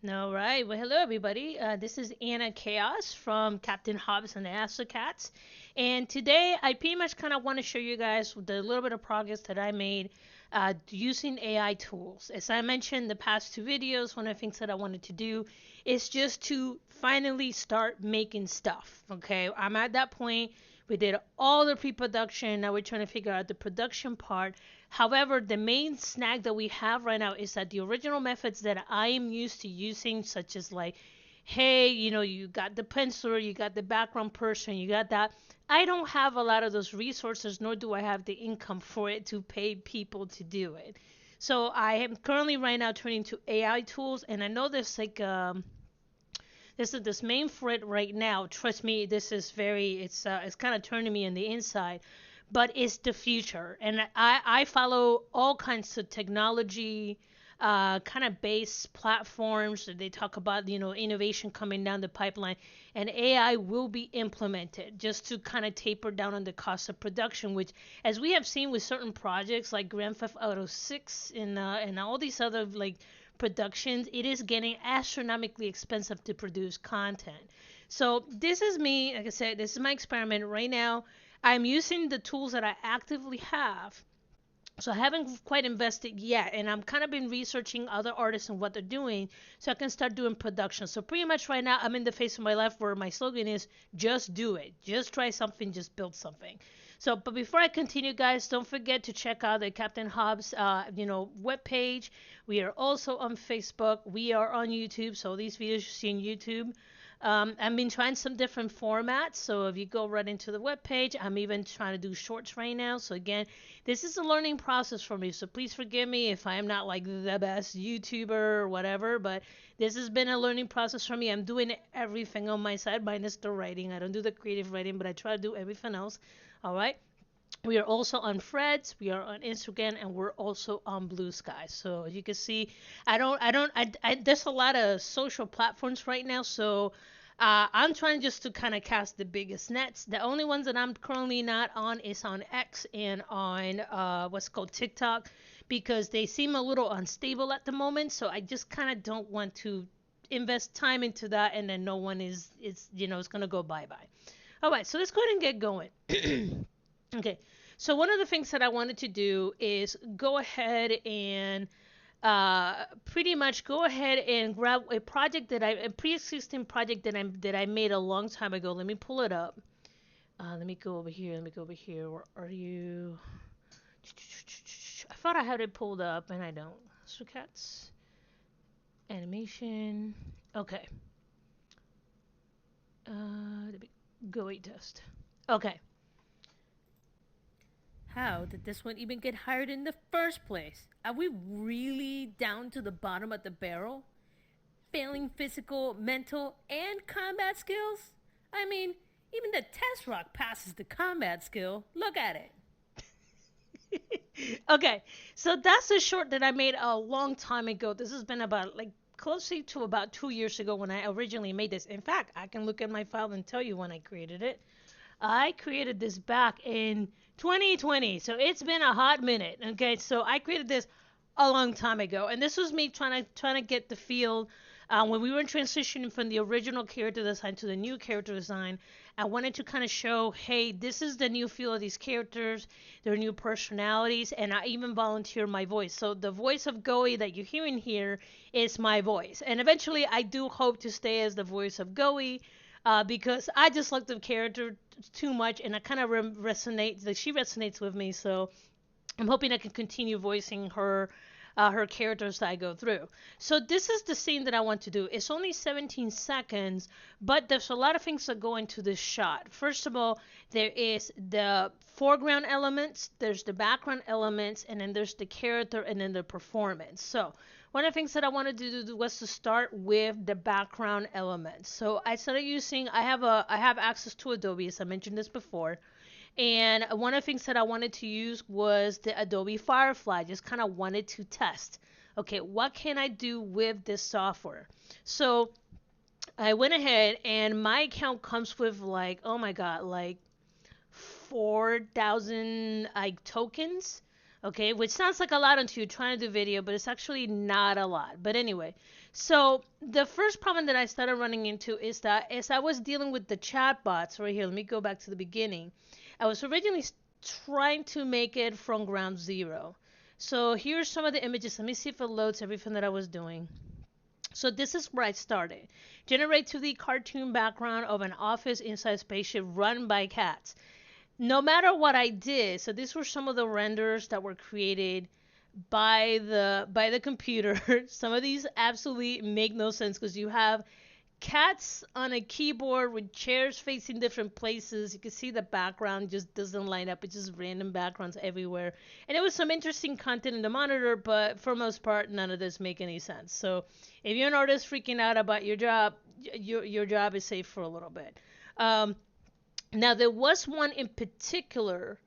All right. Well, hello, everybody. This is Anna Chaos from Captain Hobbes and the Astrocats. And today I pretty much kind of want to show you guys the little bit of progress that I made using AI tools. As I mentioned in the past two videos, one of the things that I wanted to do is just to finally start making stuff. Okay. I'm at that point. We did all the pre-production. Now we're trying to figure out the production part. However, the main snag that we have right now is that the original methods that I am used to using, such as like, hey, you got the penciler, you got the background person, you got that. I don't have a lot of those resources, nor do I have the income for it to pay people to do it. So I am currently right now turning to AI tools, and I know there's like this is this main thread right now. Trust me, this is very it's kind of turning me on the inside, but it's the future, and I follow all kinds of technology. Kind of base platforms that they talk about, innovation coming down the pipeline, and AI will be implemented just to kind of taper down on the cost of production. Which, as we have seen with certain projects like Grand Theft Auto 6 and all these other like productions, it is getting astronomically expensive to produce content. So this is me, like I said, this is my experiment right now. I'm using the tools that I actively have. So I haven't quite invested yet, and I'm kind of been researching other artists and what they're doing, so I can start doing production. So pretty much right now, I'm in the phase of my life where my slogan is "Just do it, just try something, just build something." So, but before I continue, guys, don't forget to check out the Captain Hobbs, webpage. We are also on Facebook. We are on YouTube. So these videos you see on YouTube. I've been trying some different formats. So if you go right into the webpage, I'm even trying to do shorts right now. So again, this is a learning process for me. So please forgive me if I'm not like the best YouTuber or whatever. But this has been a learning process for me. I'm doing everything on my side minus the writing. I don't do the creative writing, but I try to do everything else. All right. We are also on Threads, we are on Instagram, and we're also on Blue Sky. So as you can see, there's a lot of social platforms right now. So I'm trying just to kind of cast the biggest nets. The only ones that I'm currently not on is on X and on what's called TikTok, because they seem a little unstable at the moment. So I just kind of don't want to invest time into that, and then no one is it's gonna go bye bye. All right, so let's go ahead and get going. Okay, so one of the things that I wanted to do is go ahead and pretty much go ahead and grab a pre-existing project that I made a long time ago. Let me pull it up. Let me go over here. Let me go over here. Where are you? I thought I had it pulled up, and I don't. Astrocats animation. Okay. Let me go a test. Okay. How did this one even get hired in the first place? Are we really down to the bottom of the barrel? Failing physical, mental, and combat skills? I mean, even the test rock passes the combat skill. Look at it. Okay, so that's a short that I made a long time ago. This has been about like closely to about 2 years ago when I originally made this. In fact, I can look at my file and tell you when I created it. I created this back in 2020, so it's been a hot minute. Okay, so I created this a long time ago, and this was me trying to get the feel when we were transitioning from the original character design to the new character design. I wanted to kind of show, hey, this is the new feel of these characters, their new personalities, and I even volunteer my voice. So the voice of Goey that you're hearing here is my voice, and eventually I do hope to stay as the voice of Goey because I just like the character too much, and I kind of resonate. Like she resonates with me, so I'm hoping I can continue voicing her characters that I go through. So this is the scene that I want to do. It's only 17 seconds, but there's a lot of things that go into this shot. First of all, there is the foreground elements, there's the background elements, and then there's the character and then the performance. So one of the things that I wanted to do was to start with the background elements. So I started using I have access to Adobe, as I mentioned this before. And one of the things that I wanted to use was the Adobe Firefly. Just kind of wanted to test. Okay, what can I do with this software? So I went ahead and my account comes with like, oh my god, like 4,000 like tokens. Okay, which sounds like a lot until you're trying to do video, but it's actually not a lot. But anyway, So the first problem that I started running into is that as I was dealing with the chatbots right here, let me go back to the beginning. I was originally trying to make it from ground zero. So here's some of the images. Let me see if it loads everything that I was doing. So this is where I started. Generate 2D cartoon background of an office inside spaceship run by cats. No matter what I did, so these were some of the renders that were created by the computer. Some of these absolutely make no sense because you have cats on a keyboard with chairs facing different places. You can see the background just doesn't line up. It's just random backgrounds everywhere. And it was some interesting content in the monitor, but for most part, none of this make any sense. So if you're an artist freaking out about your job, your job is safe for a little bit. Um, Now there was one in particular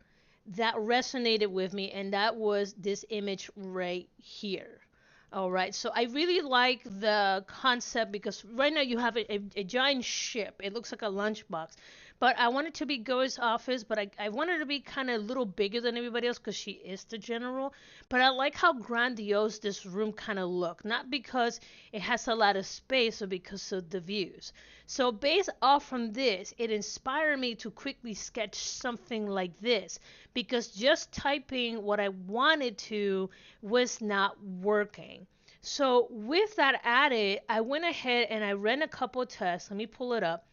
that resonated with me, and that was this image right here. All right, so I really like the concept because right now you have a giant ship. It looks like a lunchbox, but I wanted to be Go's office, but I wanted to be kind of a little bigger than everybody else because she is the general. But I like how grandiose this room kind of look, not because it has a lot of space or because of the views. So based off from this, it inspired me to quickly sketch something like this because just typing what I wanted to was not working. So with that added, I went ahead and I ran a couple tests. Let me pull it up.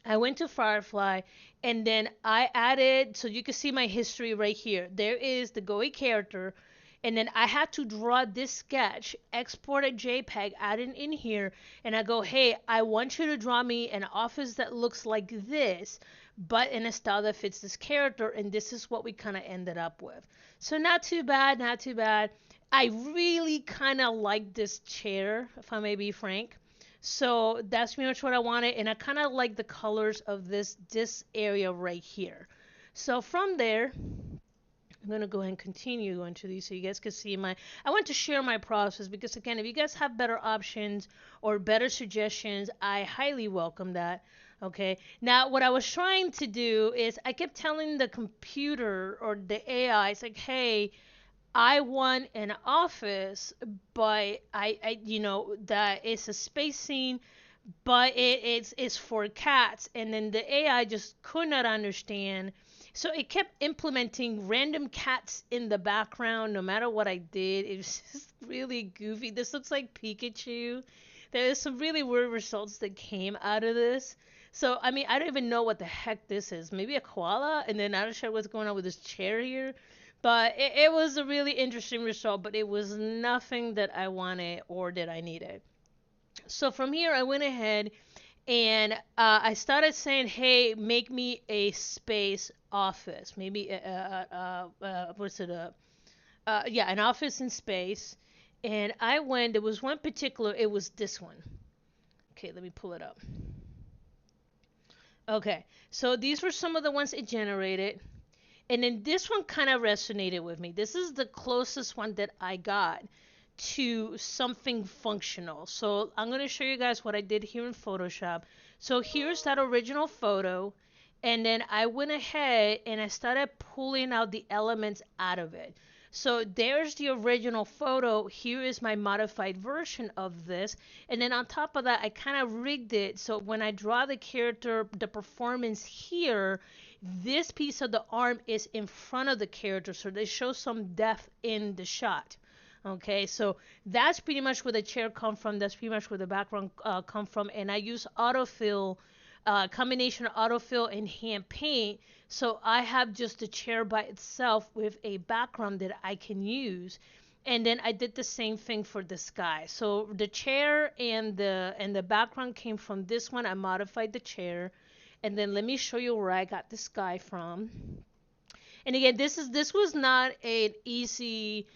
I went to Firefly and then I added, so you can see my history right here. There is the Goey character, and then I had to draw this sketch, export a JPEG, add it in here, and I go, hey, I want you to draw me an office that looks like this, but in a style that fits this character, and this is what we kind of ended up with. So not too bad, not too bad. I really kind of like this chair, if I may be frank. So that's pretty much what I wanted, and I kind of like the colors of this area right here. So from there, I'm gonna go ahead and continue going to these so you guys can see my. I want to share my process because again, if you guys have better options or better suggestions, I highly welcome that. Okay. Now, what I was trying to do is I kept telling the computer or the AI, it's like, hey, I want an office, but that it's a space scene, but it's for cats, and then the AI just could not understand. So it kept implementing random cats in the background no matter what I did. It was just really goofy. This looks like Pikachu. There's some really weird results that came out of this. So, I mean, I don't even know what the heck this is. Maybe a koala? And then I'm not sure what's going on with this chair here. But it was a really interesting result, but it was nothing that I wanted or that I needed. So from here, I went ahead and I started saying, hey, make me a space office. Maybe, what's it? Yeah, an office in space. And I went, there was one particular, it was this one. Okay, let me pull it up. Okay, so these were some of the ones it generated. And then this one kind of resonated with me. This is the closest one that I got to something functional. So I'm going to show you guys what I did here in Photoshop. So here's that original photo. And then I went ahead and I started pulling out the elements out of it. So there's the original photo. Here is my modified version of this. And then on top of that, I kind of rigged it. So when I draw the character, the performance here, this piece of the arm is in front of the character. So they show some depth in the shot. Okay, so that's pretty much where the chair come from. That's pretty much where the background come from. And I use autofill, combination of autofill and hand paint. So I have just the chair by itself with a background that I can use. And then I did the same thing for the sky. So the chair and the background came from this one. I modified the chair. And then let me show you where I got the sky from. And again, this was not an easy,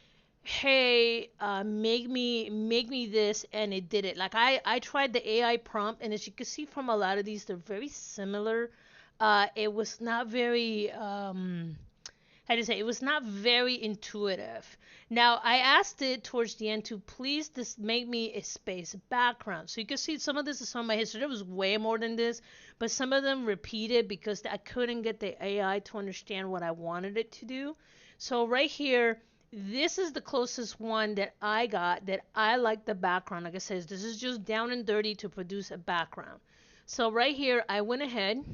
hey, make me this, and it did it. Like I tried the AI prompt, and as you can see from a lot of these, they're very similar. It was not very how to say, it was not very intuitive. Now I asked it towards the end to please this make me a space background. So you can see some of this is some of my history. There was way more than this, but some of them repeated because I couldn't get the AI to understand what I wanted it to do. So right here, This is the closest one that I got that I like the background. Like I said, this is just down and dirty to produce a background. So right here, I went ahead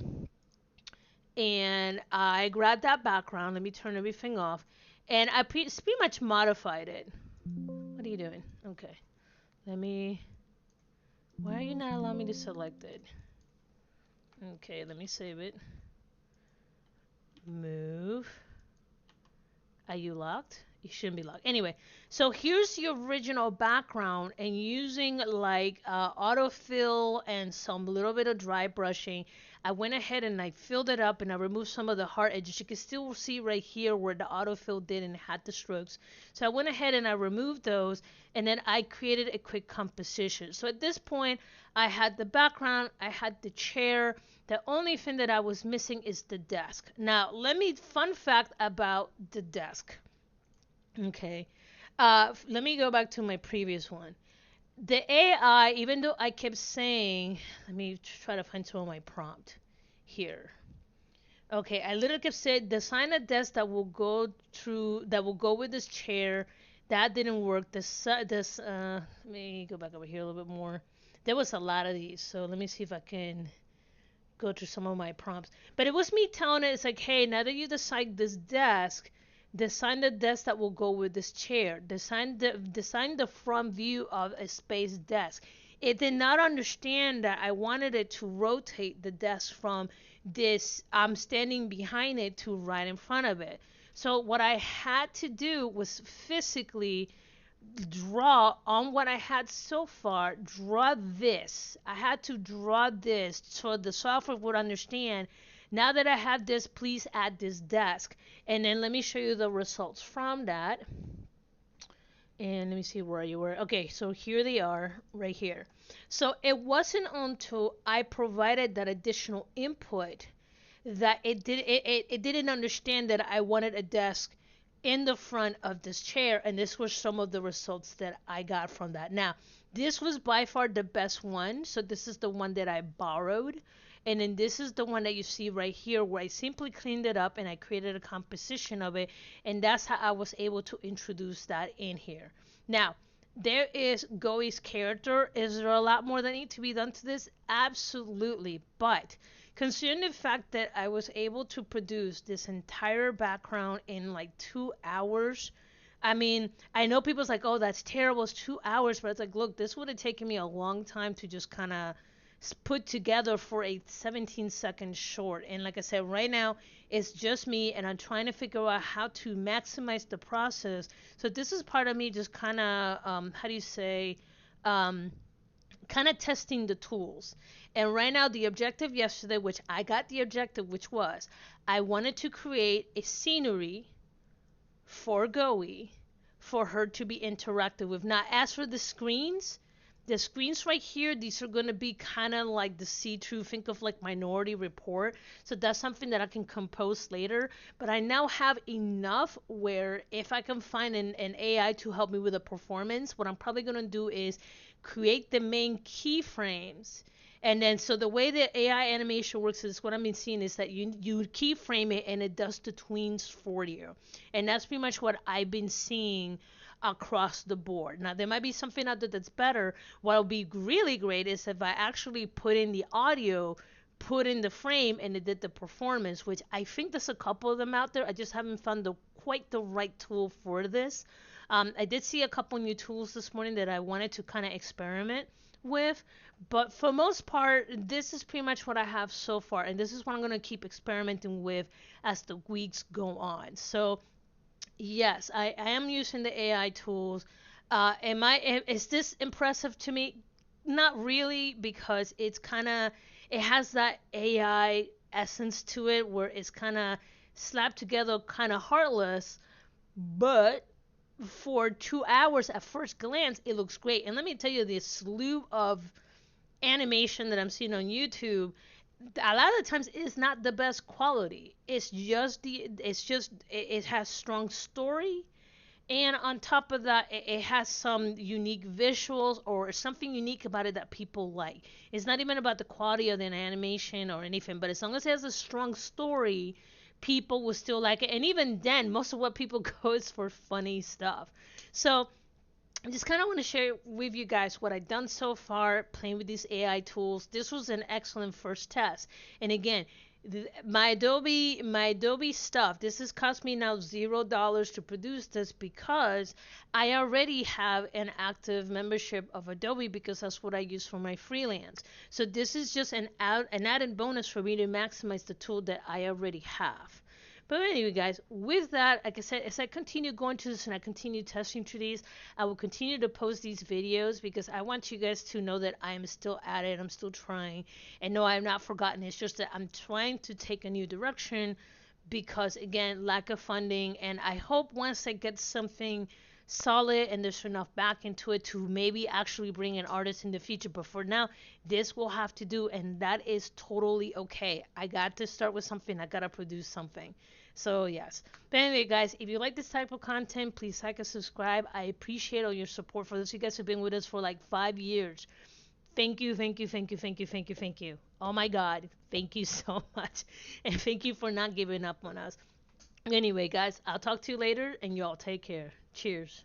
and I grabbed that background. Let me turn everything off. And I pretty much modified it. What are you doing? Okay. Let me... Why are you not allowing me to select it? Okay, let me save it. Move. Are you locked? You shouldn't be locked. Anyway, so here's the original background, and using like autofill and some little bit of dry brushing, I went ahead and I filled it up and I removed some of the hard edges. You can still see right here where the autofill did and had the strokes. So I went ahead and I removed those, and then I created a quick composition. So at this point, I had the background, I had the chair. The only thing that I was missing is the desk. Now, fun fact about the desk. Okay. Let me go back to my previous one. The AI, even though I kept saying, let me try to find some of my prompt here. Okay, I literally kept saying, design a desk that will go with this chair. That didn't work. Let me go back over here a little bit more. There was a lot of these, so let me see if I can go through some of my prompts. But it was me telling it, it's like, hey, now that you decide this desk, design the desk that will go with this chair. Design the front view of a space desk. It did not understand that I wanted it to rotate the desk from this I'm standing behind it to right in front of it. So what I had to do was physically draw on what I had so far, draw this. I had to draw this so the software would understand. Now that I have this, please add this desk. And then let me show you the results from that. And let me see where you were. Okay, so here they are right here. So it wasn't until I provided that additional input that it didn't understand that I wanted a desk in the front of this chair, and this was some of the results that I got from that. Now, this was by far the best one, so this is the one that I borrowed, and then this is the one that you see right here where I simply cleaned it up and I created a composition of it, and that's how I was able to introduce that in here. Now, there is Goi's character. Is there a lot more that need to be done to this? Absolutely, but considering the fact that I was able to produce this entire background in like 2 hours, I mean, I know people's like, oh, that's terrible, it's 2 hours, but it's like, look, this would have taken me a long time to just kind of put together for a 17-second short. And like I said, right now, it's just me, and I'm trying to figure out how to maximize the process. So this is part of me just kind of, how do you say, kind of testing the tools. And right now, the objective yesterday, which I got the objective, which was I wanted to create a scenery for Goi for her to be interactive with. Now, as for the screens right here, these are going to be kind of like the see-through, think of like Minority Report. So that's something that I can compose later. But I now have enough where if I can find an AI to help me with the performance, what I'm probably going to do is create the main keyframes. And then, so the way the AI animation works is what I've been seeing is that you keyframe it and it does the tweens for you. And that's pretty much what I've been seeing across the board. Now, there might be something out there that's better. What will be really great is if I actually put in the audio, put in the frame, and it did the performance, which I think there's a couple of them out there. I just haven't found quite the right tool for this. I did see a couple new tools this morning that I wanted to kind of experiment with, but for most part, this is pretty much what I have so far, and this is what I'm going to keep experimenting with as the weeks go on. So yes, I am using the AI tools. Is this impressive to me? Not really, because it has that AI essence to it where it's kind of slapped together, kind of heartless, but for 2 hours at first glance, it looks great. And let me tell you, the slew of animation that I'm seeing on YouTube, a lot of the times it's not the best quality. It has strong story, and on top of that, it has some unique visuals or something unique about it that people like. It's not even about the quality of the animation or anything, but as long as it has a strong story, people will still like it. And even then, most of what people go is for funny stuff. So I just kind of want to share with you guys what I've done so far playing with these AI tools. This was an excellent first test. And again, my Adobe stuff, this has cost me now $0 to produce this because I already have an active membership of Adobe because that's what I use for my freelance. So this is just an added bonus for me to maximize the tool that I already have. But anyway, guys, with that, like I said, as I continue going to this and I continue testing through these, I will continue to post these videos because I want you guys to know that I am still at it. I'm still trying. And no, I have not forgotten. It's just that I'm trying to take a new direction because, again, lack of funding. And I hope once I get something solid and there's enough back into it to maybe actually bring an artist in the future. But for now, this will have to do, and that is totally okay. I got to start with something. I got to produce something. So, yes. But anyway, guys, if you like this type of content, please like and subscribe. I appreciate all your support. For those of you guys who have been with us for like 5 years, thank you, thank you, thank you, thank you, thank you, thank you. Oh my God, thank you so much. And thank you for not giving up on us. Anyway, guys, I'll talk to you later, and y'all take care. Cheers.